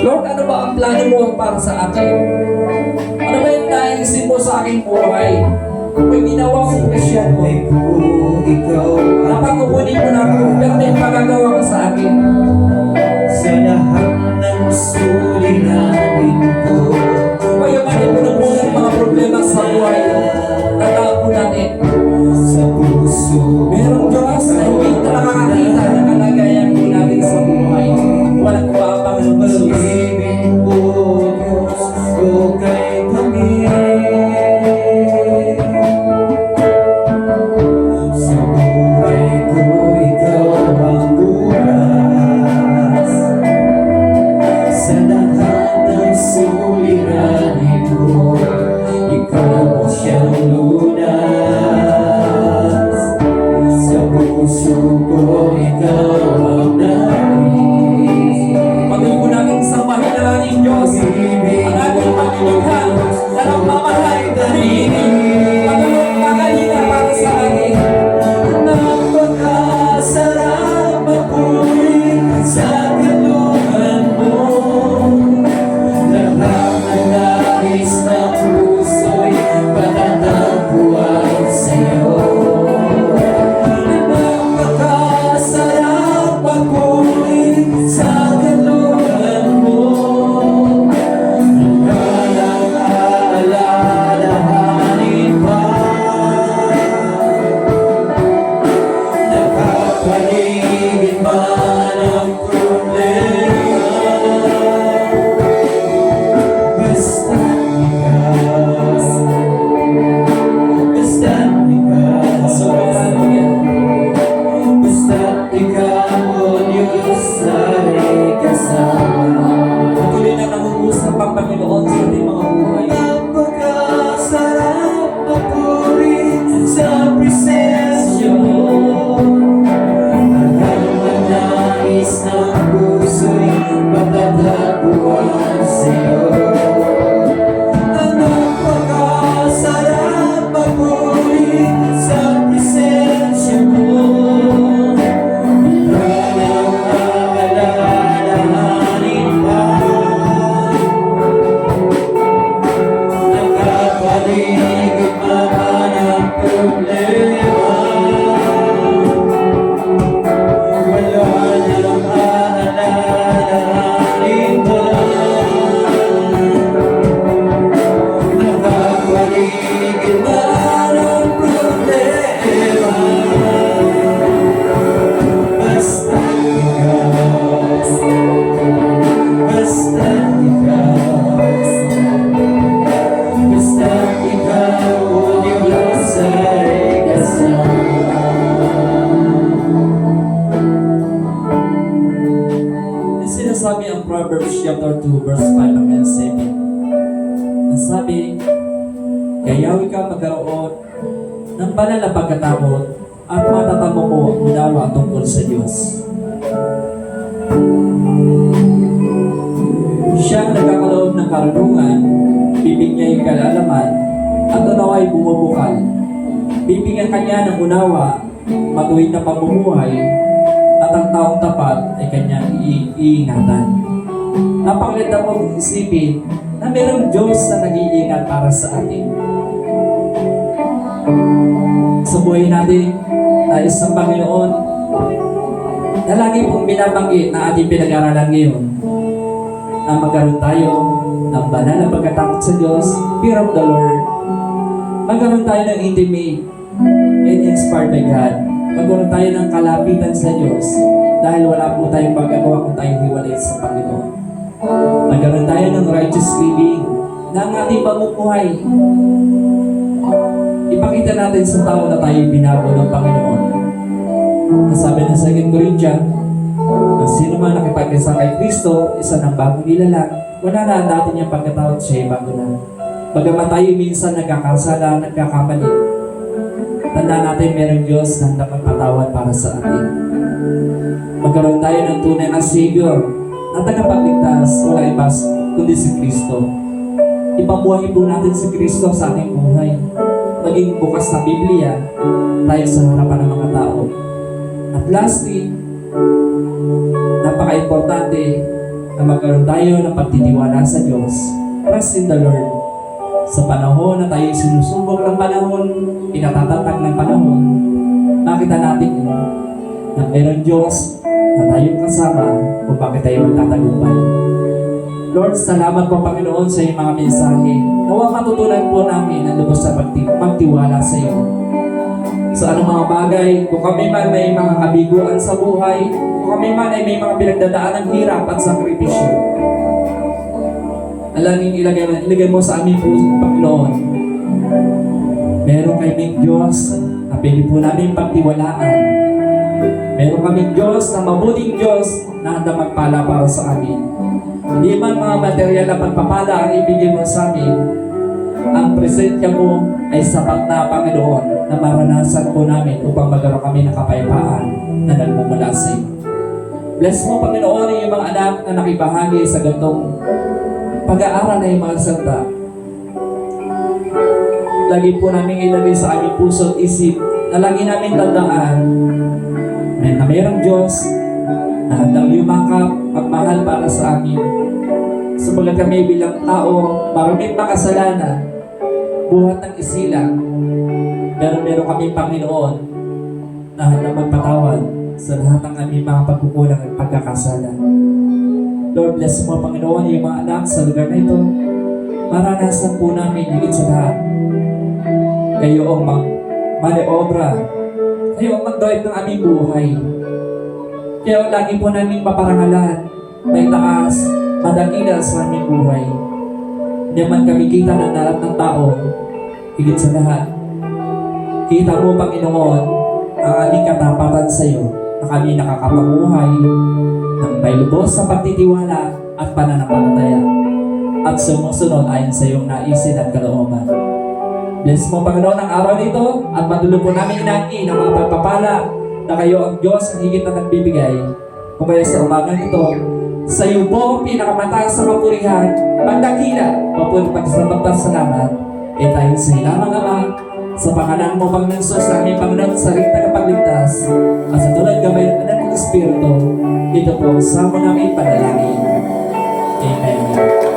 Lord, ano ba ang plano mo para sa akin? Ano ba yung naiisip mo sa aking buhay? Kung ginawa ko kasyan mo, dapat kukunin mo na ako, pero may magagawa ka sa akin. Sa lahat ng suliranin ko, Payamanin mo na muna ang mga problema sa buhay. Tandaan po natin, sa puso merong Diyos na hindi na nakakakita ng kalagayan po natin sa buhay. Walang ba ang Panginoon Jesus? pag-ibig mo, Diyos ko kay kami. Sa buhay ko, ikaw ang bukas. Sa lahat ng suliranin ko, ikaw ang siyang lunas. Sa puso ko, ikaw ang nais. Patuloy po natin sambahin na lang ng Diyos ang ating pagnilikha na nagmamahal na hinihingi. Patuloy kakalina para sa atin. Napakasarap mapulit sa kalooban mo. Lahat ng nais ng puso'y patatagpuan sa'yo. Napakasarap mapulit sa kalooban mo. Walang aalalahanin pa. Nakapaligid man ang problema, basta ikaw, basta ikaw, basta ikaw, o Diyos ay kasama. Patuloy na nangungusap ang Panginoon sa ating mga buhay. Napakasarap mapulit sa presensya mo. Lahat ng nais ng puso'y patatagpuan sa'yo. Napakasarap mapulit sa presensya mo. Walang aalalahanin pa. Nakapaligid man ang problema, wala nang aalalahanin pa. Nakapaligid man ang problema, basta ikaw, basta ikaw. Basta ikaw, o Diyos ay kasama. Yung sinasabi ang Proverbs chapter 2 verse 5 hanggang 7. Ang sabi, gayawi ka magkaroon ng banal na pagkatakot at matatamo mo ang unawa tungkol sa Diyos. Siyang nagkakaloob ng karunungan, bibig niya yung kalalaman, at unawa ay bumubukal. Bibigyan kanya ng unawa, matuwid na pamumuhay, at ang taong tapat ay kanyang iingatan. Napakaganda pong isipin na mayroong Diyos na nag-iingat para sa atin. Sa buhay natin, nais ng Panginoon, na lagi pong binabanggit na ating pinag-aralan ngayon, na magkaroon tayo ng banal na pagkatakot sa Diyos, fear of the Lord. Magkaroon tayo ng intimate and inspired by God. Magkaroon tayo ng kalapitan sa Diyos dahil wala po tayong magagawa kung tayo hiwalay sa Panginoon. Magkaroon tayo ng righteous living na ang ating pamumuhay. Ipakita natin sa tao na tayo binago ng Panginoon. Sabi ng 2 Corinthians, ang sino man nakipag-isa kay Kristo, isa ng bagong nilalang, wala na ang dati niyang pagkatawad, siya bago na. Bagamat tayo minsan nagkakasala, nagkakamali, tandaan natin merong Diyos na nagpapatawad para sa atin. Magkaroon tayo ng tunay na Savior na tagapagligtas, wala iba kundi si Kristo. Ipamuhay po natin si Kristo sa ating buhay. Maging bukas na Biblia tayo sa harapan ng mga tao. At lastly, napaka-importante, na magkaroon tayo ng pagtitiwala sa Diyos. Trust in the Lord. Sa panahon na tayo sinusubok ng panahon, pinatatatag ng panahon, nakita natin na meron Diyos na tayong kasama kung bakit tayo magtatagumpay. Lord, salamat po Panginoon sa iyong mga mensahe. Nawa matutunan po namin ang lubos na magtiwala sa iyo. Sa anong mga bagay, kung kami man may mga kabiguan sa buhay, kung kami man ay may mga pinagdadaan ng hirap at sakripisyo, alangin ilagay mo sa aming puso, Panginoon. Meron kaming Diyos na pwede po namin pagtiwalaan. Meron kaming Diyos na mabuting Diyos na handa magpala para sa amin. Hindi man mga material na pagpapala ang ibigay mo sa amin, ang presensya mo ay sapat na, Panginoon, na maranasan po namin upang magkaroon kami ng kapayapaan na nagmumula sa iyo. Bless mo, Panginoon, yung mga anak na nakibahagi sa gantong pag-aaral na yung mga salita. Lagi po namin ilagay sa aming puso at isip na lagi namin tandaan na mayroong Diyos na handang yumakap at mahal para sa amin. Sabagat kami bilang tao, maraming makasalanan, buhat ng isilang, pero meron kami Panginoon na handang magpatawad sa lahat ng aming mga pagkukulang at pagkakasala. Lord, bless mo Panginoon yung mga anak sa lugar na ito. Maranasan po namin higit sa lahat. Kayo ang maniobra. Kayo ang mag-drive ng aming buhay. Kaya lagi po namin paparangalan, may taas, madakila sa aming buhay. Hindi man kami kita ng lahat ng tao, higit sa lahat. Kita mo, Panginoon, ang aming katapatan sa iyo na kami nakakapamuhay ng may lubos sa pagtitiwala at pananampalataya at sumusunod ayon sa iyong naisin at kalooban. Bless mo, Panginoon, ang araw nito at patuloy po namin inangkin ang mga pagpapala na kayo ang Diyos ang higit na nagbibigay. Kung kaya sa umagang ito, sa iyo po pinakamataas sa kapurihan, pagdakila, papuri salamat, e tayo sa ilamang Ama, sa pangalan mo, Panginoon Sos, na aming Panginoon sa rin tagapagligtas, at sa tulad gabay ng Anak ng Espiritu, ito po sa mo namin panalangin. Amen.